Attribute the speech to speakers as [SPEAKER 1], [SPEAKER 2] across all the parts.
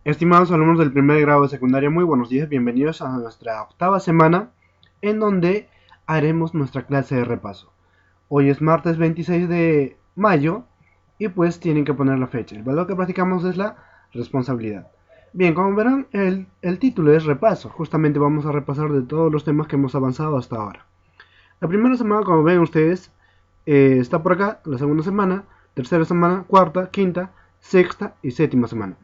[SPEAKER 1] Estimados alumnos del primer grado de secundaria, muy buenos días, bienvenidos a nuestra octava semana en donde haremos nuestra clase de repaso. Hoy es martes 26 de mayo y pues tienen que poner la fecha. El valor que practicamos es la responsabilidad. Bien, como verán, el título es repaso. Justamente vamos a repasar de todos los temas que hemos avanzado hasta ahora. La primera semana, como ven ustedes, está por acá, la segunda semana, tercera semana, cuarta, quinta, sexta y séptima semana.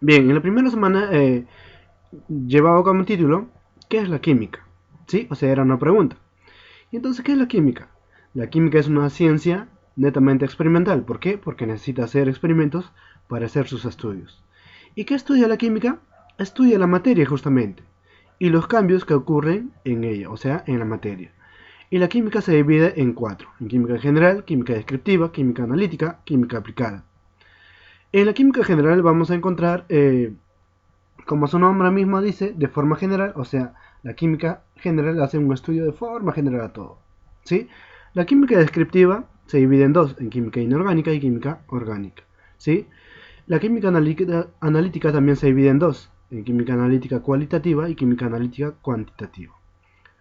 [SPEAKER 1] Bien, en la primera semana llevaba como título, ¿qué es la química? ¿Sí? O sea, era una pregunta. ¿Y entonces qué es la química? La química es una ciencia netamente experimental. ¿Por qué? Porque necesita hacer experimentos para hacer sus estudios. ¿Y qué estudia la química? Estudia la materia justamente y los cambios que ocurren en ella, o sea, en la materia. Y la química se divide en cuatro: en química general, química descriptiva, química analítica, química aplicada. En la química general vamos a encontrar como su nombre mismo dice, de forma general, o sea, la química general hace un estudio de forma general a todo. ¿Sí? La química descriptiva se divide en dos, en química inorgánica y química orgánica. ¿Sí? La química analítica también se divide en dos, en química analítica cualitativa y química analítica cuantitativa.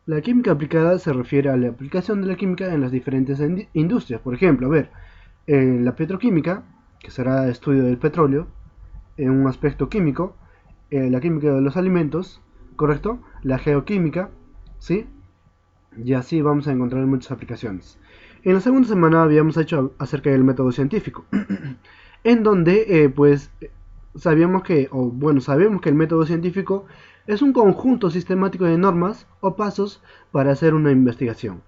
[SPEAKER 1] La química aplicada se refiere a la aplicación de la química en las diferentes industrias. Por ejemplo, a ver, en la petroquímica, que será estudio del petróleo, en un aspecto químico, la química de los alimentos, ¿correcto? La geoquímica, ¿sí? Y así vamos a encontrar muchas aplicaciones. En la segunda semana habíamos hecho acerca del método científico, en donde sabíamos sabemos que el método científico es un conjunto sistemático de normas o pasos para hacer una investigación.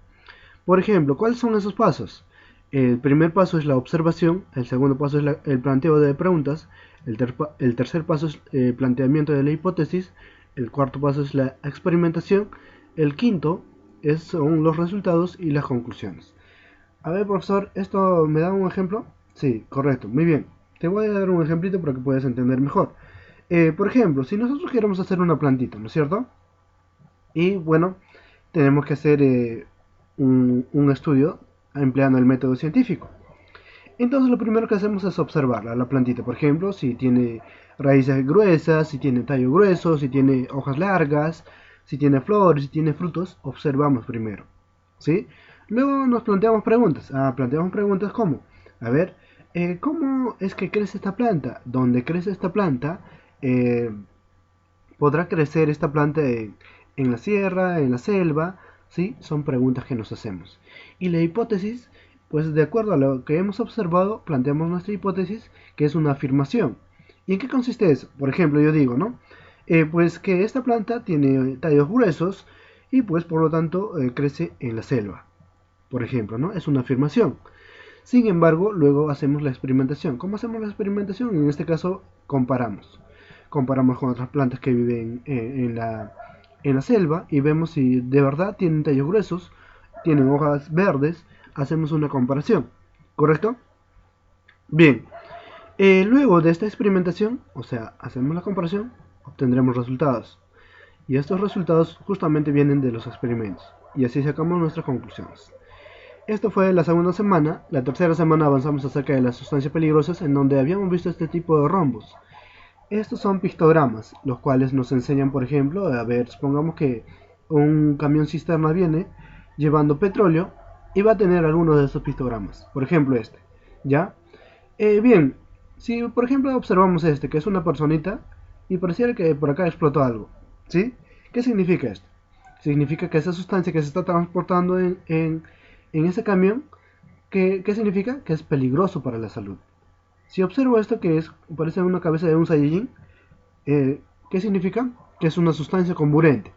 [SPEAKER 1] Por ejemplo, ¿cuáles son esos pasos? El primer paso es la observación, el segundo paso es el planteo de preguntas, el tercer paso es el planteamiento de la hipótesis, el cuarto paso es la experimentación, el quinto son los resultados y las conclusiones. A ver, profesor, ¿esto me da un ejemplo? Sí, correcto, muy bien. Te voy a dar un ejemplito para que puedas entender mejor. Por ejemplo, si nosotros queremos hacer una plantita, ¿no es cierto? Y bueno, tenemos que hacer un estudio empleando el método científico. Entonces lo primero que hacemos es observarla, la plantita, por ejemplo, si tiene raíces gruesas, si tiene tallo grueso, si tiene hojas largas, si tiene flores, si tiene frutos, observamos primero, ¿sí? Luego nos planteamos preguntas. Planteamos preguntas como, a ver, ¿cómo es que crece esta planta? ¿Dónde crece esta planta? Eh, ¿Podrá crecer esta planta en la sierra, en la selva? ¿Sí? Son preguntas que nos hacemos. Y la hipótesis, pues de acuerdo a lo que hemos observado, planteamos nuestra hipótesis, que es una afirmación. ¿Y en qué consiste eso? Por ejemplo, yo digo, ¿no? Pues que esta planta tiene tallos gruesos y pues por lo tanto crece en la selva. Por ejemplo, ¿no? Es una afirmación. Sin embargo, luego hacemos la experimentación. ¿Cómo hacemos la experimentación? En este caso, comparamos. Comparamos con otras plantas que viven en la selva y vemos si de verdad tienen tallos gruesos, tienen hojas verdes. Hacemos una comparación. ¿Correcto? Bien. Luego de esta experimentación, o sea, hacemos la comparación, obtendremos resultados. Y estos resultados justamente vienen de los experimentos. Y así sacamos nuestras conclusiones. Esto fue la segunda semana. La tercera semana avanzamos acerca de las sustancias peligrosas, en donde habíamos visto este tipo de rombos. Estos son pictogramas, los cuales nos enseñan, por ejemplo, a ver, supongamos que un camión cisterna viene llevando petróleo y va a tener algunos de esos pictogramas. Por ejemplo, este. ¿Ya? Bien, si por ejemplo observamos este, que es una personita, y pareciera que por acá explotó algo. ¿Sí? ¿Qué significa esto? Significa que esa sustancia que se está transportando en ese camión, ¿qué significa? Que es peligroso para la salud. Si observo esto que parece una cabeza de un Saiyajin, ¿qué significa? Que es una sustancia comburente.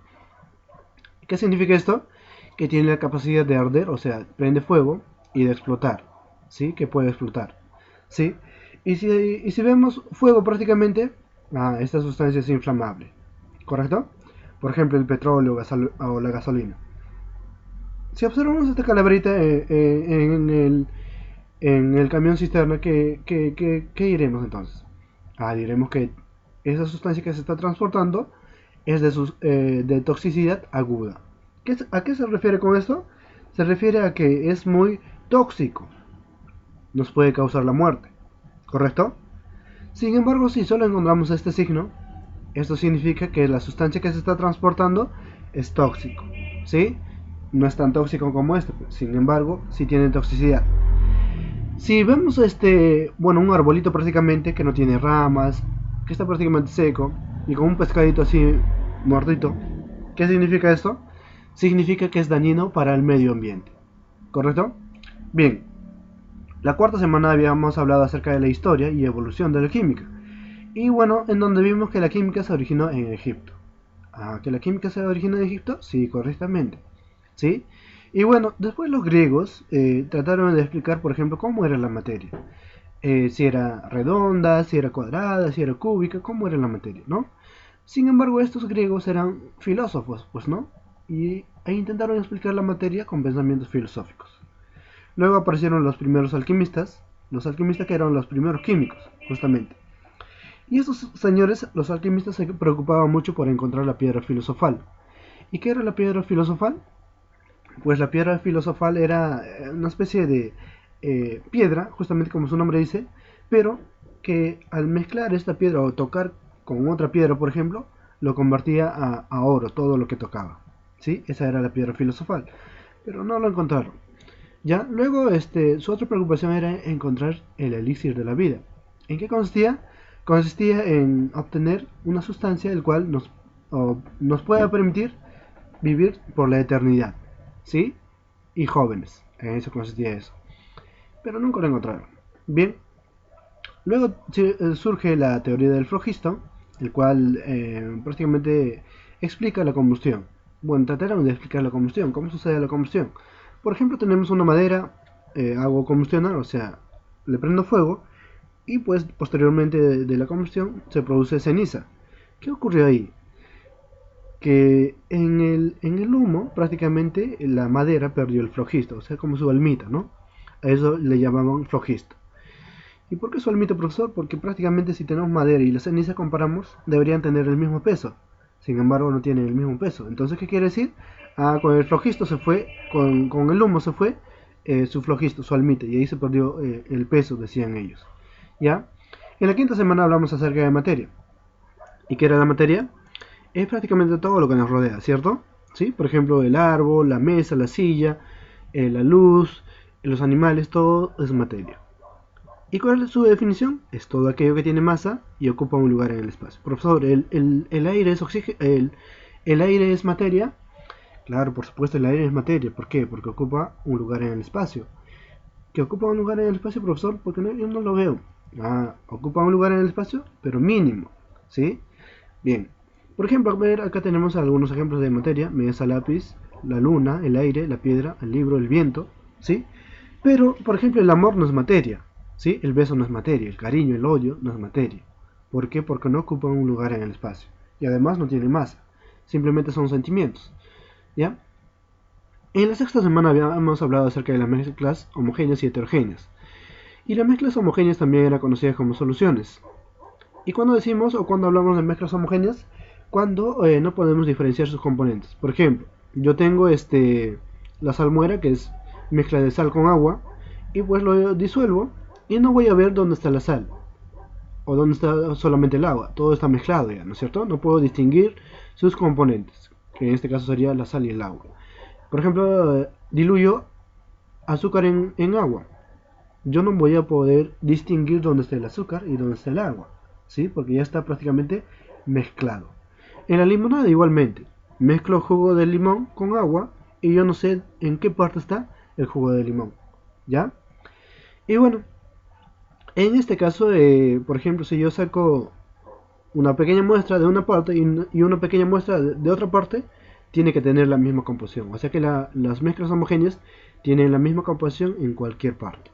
[SPEAKER 1] ¿Qué significa esto? Que tiene la capacidad de arder, o sea, prende fuego y de explotar, ¿sí? Que puede explotar, ¿sí? Y si vemos fuego prácticamente, esta sustancia es inflamable, ¿correcto? Por ejemplo, el petróleo o la gasolina. Si observamos esta calaverita en el camión cisterna, ¿qué diremos entonces? Diremos que esa sustancia que se está transportando es de toxicidad aguda. ¿A qué se refiere con esto? Se refiere a que es muy tóxico, nos puede causar la muerte, ¿correcto? Sin embargo, si solo encontramos este signo, esto significa que la sustancia que se está transportando es tóxico, ¿sí? No es tan tóxico como este, sin embargo, sí tiene toxicidad. Si vemos un arbolito prácticamente que no tiene ramas, que está prácticamente seco y con un pescadito así muertito, ¿qué significa esto? Significa que es dañino para el medio ambiente, ¿correcto? Bien, la cuarta semana habíamos hablado acerca de la historia y evolución de la química. Y bueno, en donde vimos que la química se originó en Egipto. ¿Que la química se originó en Egipto? Sí, correctamente. ¿Sí? Y bueno, después los griegos trataron de explicar, por ejemplo, cómo era la materia. Si era redonda, si era cuadrada, si era cúbica, cómo era la materia, ¿no? Sin embargo, estos griegos eran filósofos, pues, ¿no? E intentaron explicar la materia con pensamientos filosóficos. Luego aparecieron los primeros alquimistas, los alquimistas que eran los primeros químicos, justamente. Y estos señores, los alquimistas, se preocupaban mucho por encontrar la piedra filosofal. ¿Y qué era la piedra filosofal? Pues la piedra filosofal era una especie de piedra, justamente como su nombre dice, pero que al mezclar esta piedra o tocar con otra piedra, por ejemplo, lo convertía a oro, todo lo que tocaba. ¿Sí? Esa era la piedra filosofal. Pero no lo encontraron. Ya, luego su otra preocupación era encontrar el elixir de la vida. ¿En qué consistía? Consistía en obtener una sustancia el cual nos pueda permitir vivir por la eternidad, ¿sí? Y jóvenes, en eso consistía eso. Pero nunca lo encontraron. Bien, luego surge la teoría del flogisto, el cual prácticamente explica la combustión. Bueno, trataron de explicar la combustión, cómo sucede la combustión. Por ejemplo, tenemos una madera, hago combustionar, o sea, le prendo fuego, y pues posteriormente de la combustión se produce ceniza. ¿Qué ocurrió ahí? Que en el humo prácticamente la madera perdió el flogisto, o sea, como su almita, ¿no? A eso le llamaban flogisto. ¿Y por qué su almita, profesor? Porque prácticamente si tenemos madera y la ceniza comparamos, deberían tener el mismo peso. Sin embargo, no tienen el mismo peso. Entonces, ¿qué quiere decir? Con el flogisto se fue, con el humo se fue su flogisto, su almita, y ahí se perdió el peso, decían ellos. ¿Ya? En la quinta semana hablamos acerca de materia. ¿Y qué era la materia? Es prácticamente todo lo que nos rodea, ¿cierto? ¿Sí? Por ejemplo, el árbol, la mesa, la silla, la luz, los animales, todo es materia. ¿Y cuál es su definición? Es todo aquello que tiene masa y ocupa un lugar en el espacio. Profesor, ¿el aire es oxígeno? ¿El aire es materia? Claro, por supuesto, el aire es materia. ¿Por qué? Porque ocupa un lugar en el espacio. ¿Que ocupa un lugar en el espacio, profesor? Porque yo no lo veo. Ocupa un lugar en el espacio, pero mínimo. ¿Sí? Bien. Por ejemplo, a ver, acá tenemos algunos ejemplos de materia: mesa, lápiz, la luna, el aire, la piedra, el libro, el viento, ¿sí? Pero, por ejemplo, el amor no es materia, ¿sí? El beso no es materia, el cariño, el odio no es materia. ¿Por qué? Porque no ocupan un lugar en el espacio. Y además no tienen masa. Simplemente son sentimientos, ¿ya? En la sexta semana habíamos hablado acerca de las mezclas homogéneas y heterogéneas. Y las mezclas homogéneas también eran conocidas como soluciones. ¿Y cuando decimos o cuando hablamos de mezclas homogéneas? Cuando no podemos diferenciar sus componentes. Por ejemplo, yo tengo la salmuera, que es mezcla de sal con agua, y pues lo disuelvo y no voy a ver dónde está la sal o dónde está solamente el agua. Todo está mezclado ya, ¿no es cierto? No puedo distinguir sus componentes, que en este caso sería la sal y el agua. Por ejemplo, diluyo azúcar en agua. Yo no voy a poder distinguir dónde está el azúcar y dónde está el agua, ¿sí? Porque ya está prácticamente mezclado. En la limonada igualmente, mezclo jugo de limón con agua y yo no sé en qué parte está el jugo de limón, ¿ya? Y bueno, en este caso, por ejemplo, si yo saco una pequeña muestra de una parte y una pequeña muestra de otra parte, tiene que tener la misma composición. O sea que las mezclas homogéneas tienen la misma composición en cualquier parte,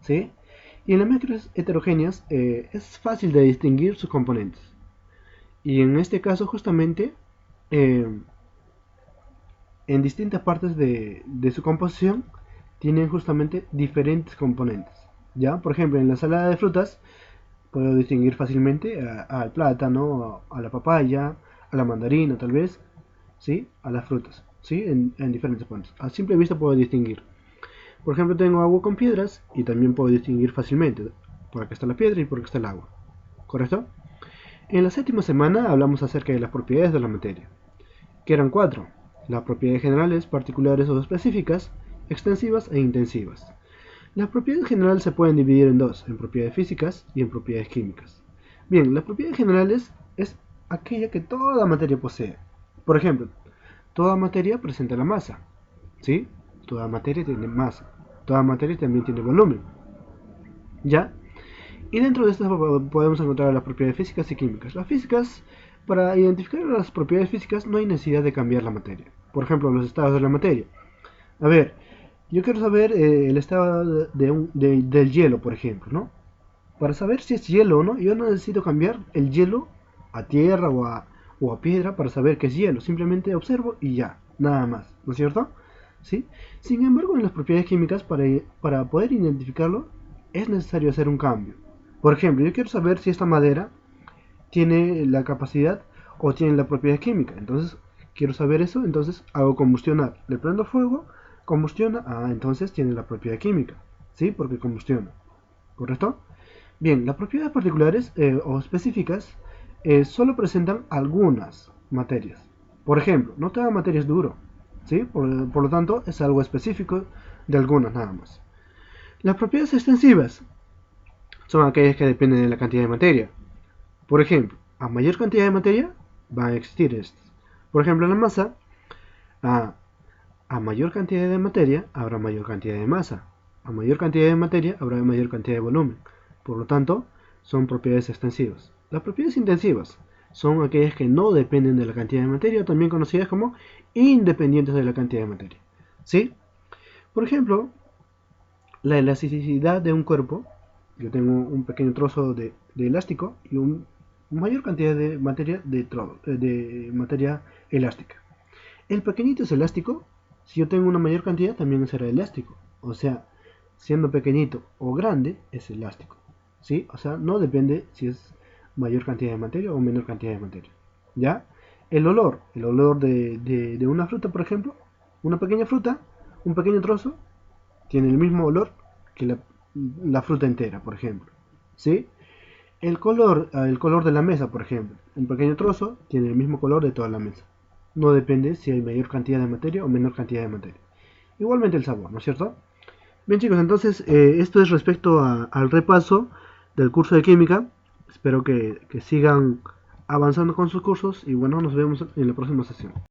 [SPEAKER 1] ¿sí? Y en las mezclas heterogéneas es fácil de distinguir sus componentes. Y en este caso justamente eh, en distintas partes de su composición tienen justamente diferentes componentes. ¿Ya? Por ejemplo, en la ensalada de frutas puedo distinguir fácilmente al plátano, a la papaya, a la mandarina tal vez, ¿sí? A las frutas, ¿sí? En diferentes puntos. A simple vista puedo distinguir. Por ejemplo, tengo agua con piedras y también puedo distinguir fácilmente por acá está la piedra y por acá está el agua. ¿correcto? En la séptima semana hablamos acerca de las propiedades de la materia, que eran 4. Las propiedades generales, particulares o específicas, extensivas e intensivas. Las propiedades generales se pueden dividir en dos, en propiedades físicas y en propiedades químicas. Bien, las propiedades generales es aquella que toda materia posee. Por ejemplo, toda materia presenta la masa, ¿sí? Toda materia tiene masa. Toda materia también tiene volumen, ¿ya? Y dentro de estas podemos encontrar las propiedades físicas y químicas. Las físicas, para identificar las propiedades físicas no hay necesidad de cambiar la materia. Por ejemplo, los estados de la materia. A ver, yo quiero saber el estado del hielo, por ejemplo, ¿no? Para saber si es hielo o no, yo no necesito cambiar el hielo a tierra o a piedra para saber que es hielo. Simplemente observo y ya, nada más, ¿no es cierto? ¿Sí? Sin embargo, en las propiedades químicas, para poder identificarlo, es necesario hacer un cambio. Por ejemplo, yo quiero saber si esta madera tiene la capacidad o tiene la propiedad química. Entonces, quiero saber eso, entonces hago combustionar. Le prendo fuego, combustiona, entonces tiene la propiedad química, ¿sí? Porque combustiona, ¿correcto? Bien, las propiedades particulares o específicas solo presentan algunas materias. Por ejemplo, no toda materia es duro, ¿sí? Por lo tanto, es algo específico de algunas nada más. Las propiedades extensivas son aquellas que dependen de la cantidad de materia. Por ejemplo, a mayor cantidad de materia van a existir estas. Por ejemplo, en la masa, a mayor cantidad de materia habrá mayor cantidad de masa. A mayor cantidad de materia habrá mayor cantidad de volumen. Por lo tanto, son propiedades extensivas. Las propiedades intensivas son aquellas que no dependen de la cantidad de materia, también conocidas como independientes de la cantidad de materia. ¿Sí? Por ejemplo, la elasticidad de un cuerpo. Yo tengo un pequeño trozo de elástico y una mayor cantidad de materia de materia elástica. El pequeñito es elástico. Si yo tengo una mayor cantidad, también será elástico. O sea, siendo pequeñito o grande, es elástico. ¿Sí? O sea, no depende si es mayor cantidad de materia o menor cantidad de materia. ¿Ya? El olor de una fruta, por ejemplo, una pequeña fruta, un pequeño trozo, tiene el mismo olor que la fruta entera, por ejemplo. ¿Sí? El color de la mesa, por ejemplo, un pequeño trozo tiene el mismo color de toda la mesa. No depende si hay mayor cantidad de materia o menor cantidad de materia. Igualmente el sabor, ¿no es cierto? Bien chicos, entonces esto es respecto al repaso del curso de química. Espero que sigan avanzando con sus cursos y bueno, nos vemos en la próxima sesión.